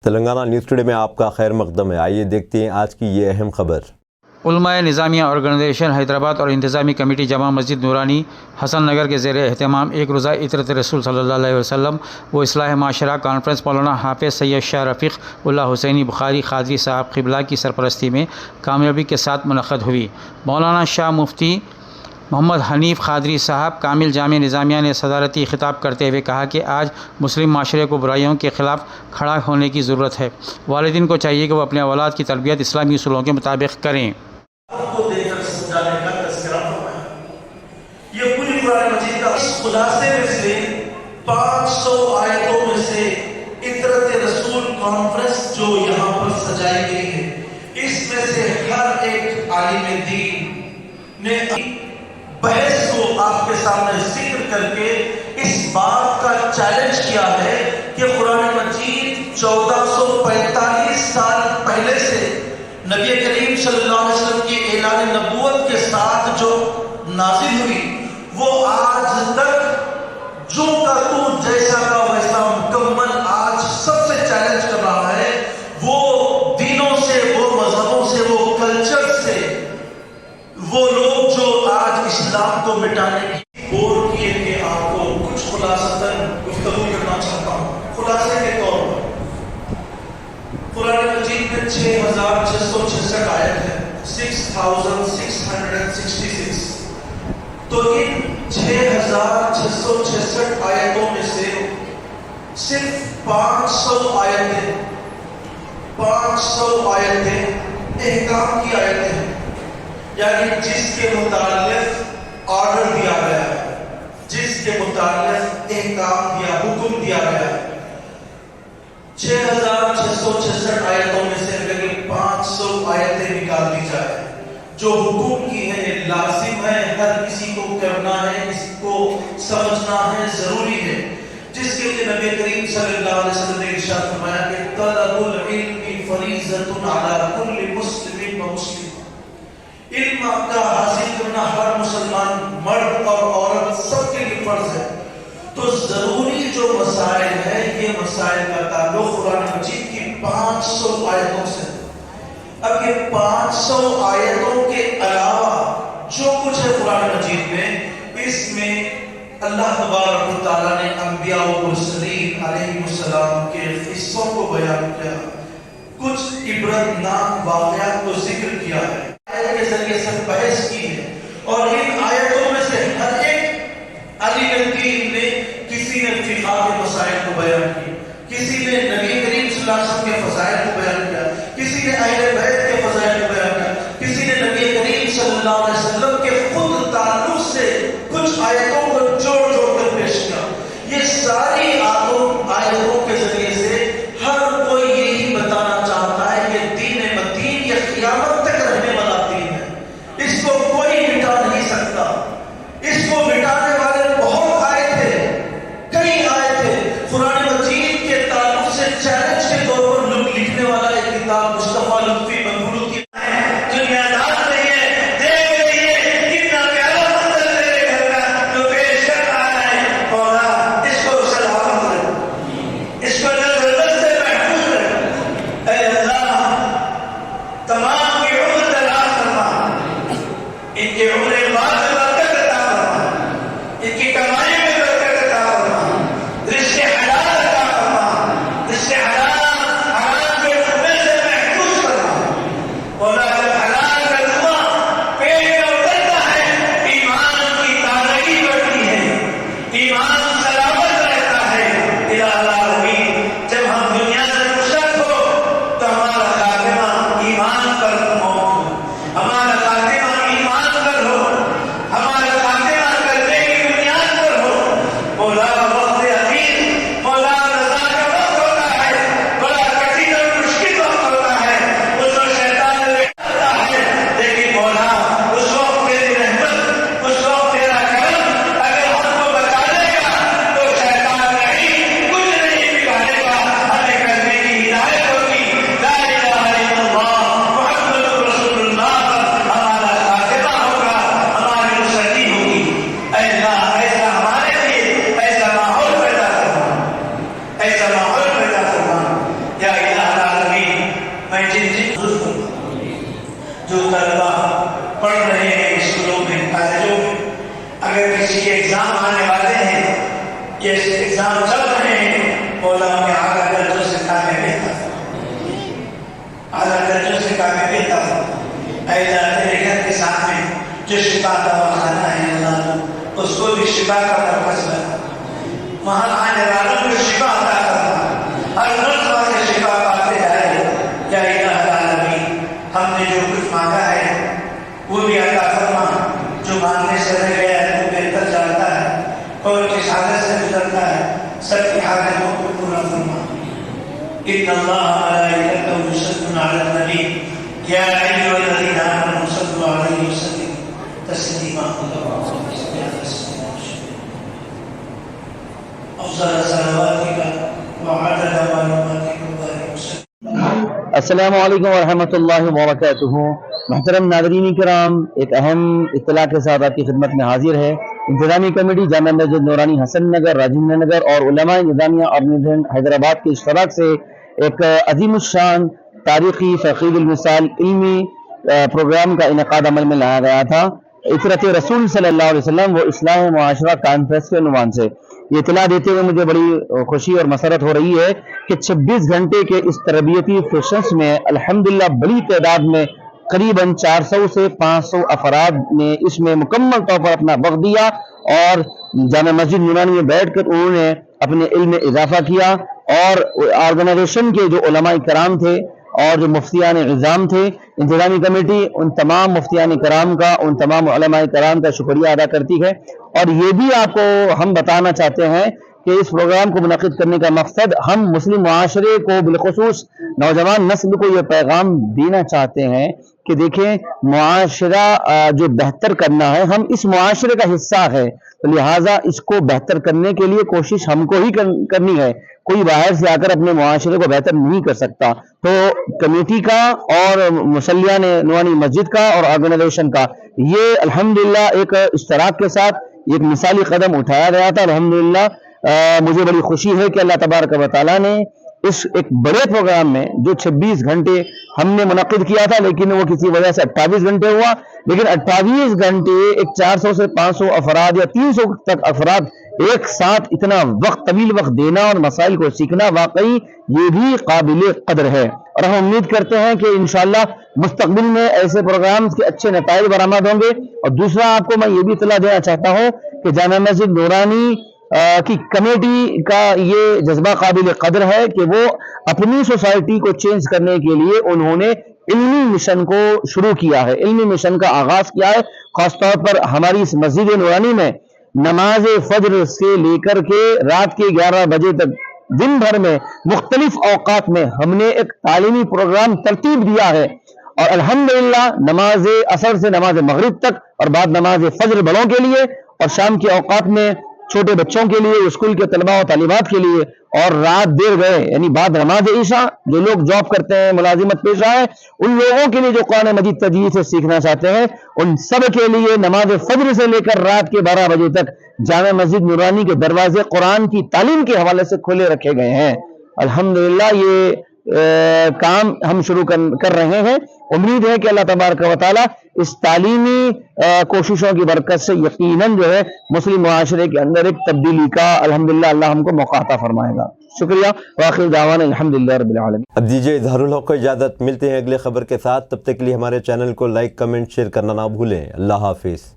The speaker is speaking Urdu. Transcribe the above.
تلنگانہ نیوز ٹوڈے میں آپ کا خیر مقدم ہے۔ آئیے دیکھتے ہیں آج کی یہ اہم خبر۔ علماء نظامیہ آرگنائزیشن حیدرآباد اور انتظامی کمیٹی جامع مسجد نورانی حسن نگر کے زیر اہتمام ایک روزہ عطرت رسول صلی اللہ علیہ وسلم و اصلاح معاشرہ کانفرنس مولانا حافظ سید شاہ رفیق اللہ حسینی بخاری قادری صاحب قبلہ کی سرپرستی میں کامیابی کے ساتھ منعقد ہوئی۔ مولانا شاہ مفتی محمد حنیف قادری صاحب کامل جامع نظامیہ نے صدارتی خطاب کرتے ہوئے کہا کہ آج مسلم معاشرے کو برائیوں کے خلاف کھڑا ہونے کی ضرورت ہے۔ والدین کو چاہیے کہ وہ اپنے اولاد کی تربیت اسلامی اصولوں کے مطابق کریں۔ کو دے کر سمجھانے کا تذکرہ فرمایا۔ یہ پوری قرآن مجید کا خلاصے میں سے 500 آیتوں میں سے عطرت رسول کانفرنس جو یہاں پر سجائی گئی ہے، اس میں سے ہر ایک عالم دین نے بحث کو آپ کے سامنے ذکر کر کے اس بات کا چیلنج کیا ہے کہ قرآن مجید 1445 سال پہلے سے نبی کریم صلی اللہ علیہ وسلم کی اعلان نبوت کے ساتھ جو نازل ہوئی، وہ آج تک جو کا تو جیسا کا ویسا مکمل آج سب سے چیلنج کر رہا ہے۔ وہ دینوں سے، وہ مذہبوں سے، وہ کلچر سے، وہ لوگ جو آج اسلام کو مٹانے کی غور کیے کہ آپ کو کچھ خلاصتاً گفتگو کرنا چاہتا ہوں۔ خلاصے کے طور پر قرآن مجید میں 6666 آیت ہے، 6666۔ تو ان 6666 آیتوں میں سے صرف 500 آیتیں احکام کی آیتیں ہیں، یعنی جس کے متعلق آرڈر دیا گیا ہے، جس کے متعلق احکام دیا، حکم دیا گیا ہے۔ 6666 آیتوں میں سے اگر 500 آیتیں نکال دی جائے جو حکم کی ہیں، لازم ہے، ہر کسی کو کرنا ہے، اس کو سمجھنا ہے، ضروری ہے، جس کے لیے نبی کریم صلی اللہ علیہ وسلم نے ارشاد فرمایا کہ طلب العلم فریضۃ علی کل مسلم و مسلم، علم کا حاصل کرنا ہر مسلمان مرد اور عورت سب کے لیے فرض ہے۔ تو ضروری جو مسائل ہیں، یہ مسائل کا تعلق قرآن مجید کی 500 آیتوں سے۔ اب یہ 500 آیتوں کے علاوہ جو کچھ ہے قرآن مجید میں، اس میں اللہ تبارک و تعالیٰ نے انبیاء و مرسلین علیہ السلام کے قصوں کو بیان کیا، کچھ عبرتناک واقعات کو ذکر کیا ہے، آیت کے ذریعے سے بحث کی ہے، اور ان آیتوں میں سے ہر ایک عالم دین نے، کسی نے فقہ کے مسائل کو بیان کی، کسی نے نبی کریم صلی اللہ علیہ وسلم کے فضائل کو بیان کیا، کسی نے اہل بیت کے فضائل کو بیان کیا، کسی نے نبی کریم صلی اللہ علیہ وسلم کے خود تعلق سے کچھ آیتوں کو جوڑ کر پیش کیا۔ یہ ساری آیتوں کے ذریعے سے ہر کوئی یہی بتانا چاہتا ہے کہ دین متین یہ قیامت تک رہنے والا دین ہے، اس کو کوئی مٹا نہیں سکتا۔ طلبا پڑھ رہے ہیں اسکولوں میں کالجوں میں، اگر کسی کے ایگزام آنے والے ہیں یا ایگزام چل رہے ہیں، مولا ہمیں اعلیٰ درجوں سے کامیابی عطا فرما، اعلیٰ درجوں سے کامیابی عطا فرما۔ اے اللہ تیرے گھر کے سامنے جو شفا دوا خانہ ہے اللہ اس کو بھی شفا کا مرکز بنا، وہاں آنے والوں کو شفا عطا کرنا، ہر مرض والے شفا پاتے جائے۔ یا الہ العالمین، ہم نے جو کچھ مانگا ہے وہ بھی عطا فرما، جو مانگنے سے رہ گیا ہے وہ بہتر جانتا ہے اور کس حالت سے گزرتا ہے، سب کی حالتوں کو پورا فرما۔ ان اللہ ملائکتہ یصلون علی النبی یا ایھا الذین آمنوا صلوا علیہ وسلم تسلیما۔ افضل صلواتک وعدد معلوماتک وبارک وسلم۔ السلام علیکم ورحمۃ اللہ وبرکاتہ۔ محترم ناظرین کرام، ایک اہم اطلاع کے ساتھ آپ کی خدمت میں حاضر ہے انتظامی کمیٹی جامع مسجد نورانی حسن نگر راجندر نگر اور علماء نظامیہ آرگنائزیشن حیدرآباد کے اشتراک سے ایک عظیم الشان تاریخی فقید المثال علمی پروگرام کا انعقاد عمل میں لایا گیا تھا، عطرت رسول صلی اللہ علیہ وسلم و اصلاح معاشرہ کانفرنس کے عنوان سے۔ یہ اطلاع دیتے ہوئے مجھے بڑی خوشی اور مسرت ہو رہی ہے کہ 26 گھنٹے کے اس تربیتی سیشنز میں الحمدللہ بڑی تعداد میں قریباً 400 سے 500 افراد نے اس میں مکمل طور پر اپنا وقت دیا اور جامع مسجد نورانی میں بیٹھ کر انہوں نے اپنے علم میں اضافہ کیا، اور آرگنائزیشن کے جو علماء کرام تھے اور جو مفتیان عظام تھے، انتظامی کمیٹی ان تمام مفتیان کرام کا، ان تمام علماء کرام کا شکریہ ادا کرتی ہے۔ اور یہ بھی آپ کو ہم بتانا چاہتے ہیں کہ اس پروگرام کو منعقد کرنے کا مقصد ہم مسلم معاشرے کو بالخصوص نوجوان نسل کو یہ پیغام دینا چاہتے ہیں کہ دیکھیں معاشرہ جو بہتر کرنا ہے، ہم اس معاشرے کا حصہ ہے، تو لہٰذا اس کو بہتر کرنے کے لیے کوشش ہم کو ہی کرنی ہے، کوئی باہر سے آ کر اپنے معاشرے کو بہتر نہیں کر سکتا۔ تو کمیٹی کا اور مصلیان نورانی مسجد کا اور آرگنائزیشن کا یہ الحمدللہ ایک اشتراک کے ساتھ ایک مثالی قدم اٹھایا گیا تھا۔ الحمدللہ مجھے بڑی خوشی ہے کہ اللہ تبارک و تعالیٰ نے اس ایک بڑے پروگرام میں جو 26 گھنٹے ہم نے منعقد کیا تھا، لیکن وہ کسی وجہ سے 28 گھنٹے ہوا، لیکن 28 گھنٹے ایک 400 سے 500 افراد یا 300 تک افراد ایک ساتھ اتنا وقت، طویل وقت دینا اور مسائل کو سیکھنا واقعی یہ بھی قابل قدر ہے، اور ہم امید کرتے ہیں کہ انشاءاللہ مستقبل میں ایسے پروگرامز کے اچھے نتائج برآمد ہوں گے۔ اور دوسرا آپ کو میں یہ بھی اطلاع دینا چاہتا ہوں کہ جامع مسجد نورانی کی کمیٹی کا یہ جذبہ قابل قدر ہے کہ وہ اپنی سوسائٹی کو چینج کرنے کے لیے انہوں نے علمی مشن کو شروع کیا ہے، علمی مشن کا آغاز کیا ہے۔ خاص طور پر ہماری اس مسجد نورانی میں نماز فجر سے لے کر کے رات کے 11 بجے تک دن بھر میں مختلف اوقات میں ہم نے ایک تعلیمی پروگرام ترتیب دیا ہے، اور الحمدللہ نماز عصر سے نماز مغرب تک، اور بعد نماز فجر بڑوں کے لیے، اور شام کے اوقات میں چھوٹے بچوں کے لیے، اسکول کے طلباء و طالبات کے لیے، اور رات دیر گئے یعنی بعد نماز عشاء جو لوگ جاب کرتے ہیں، ملازمت پیشہ ہیں، ان لوگوں کے لیے جو قرآن مجید تجوید سے سیکھنا چاہتے ہیں، ان سب کے لیے نماز فجر سے لے کر رات کے 12 بجے تک جامع مسجد نورانی کے دروازے قرآن کی تعلیم کے حوالے سے کھلے رکھے گئے ہیں۔ الحمدللہ یہ کام ہم شروع کر رہے ہیں۔ امید ہے کہ اللہ تبارک و تعالی اس تعلیمی کوششوں کی برکت سے یقیناً جو ہے مسلم معاشرے کے اندر ایک تبدیلی کا الحمدللہ اللہ ہم کو موقع عطا فرمائے گا۔ شکریہ، وآخر دعوانا الحمدللہ رب العالمین۔ اب دیجیے اظہار الحق کو اجازت، ملتے ہیں اگلے خبر کے ساتھ، تب تک کے لیے ہمارے چینل کو لائک، کمنٹ، شیئر کرنا نہ بھولیں۔ اللہ حافظ۔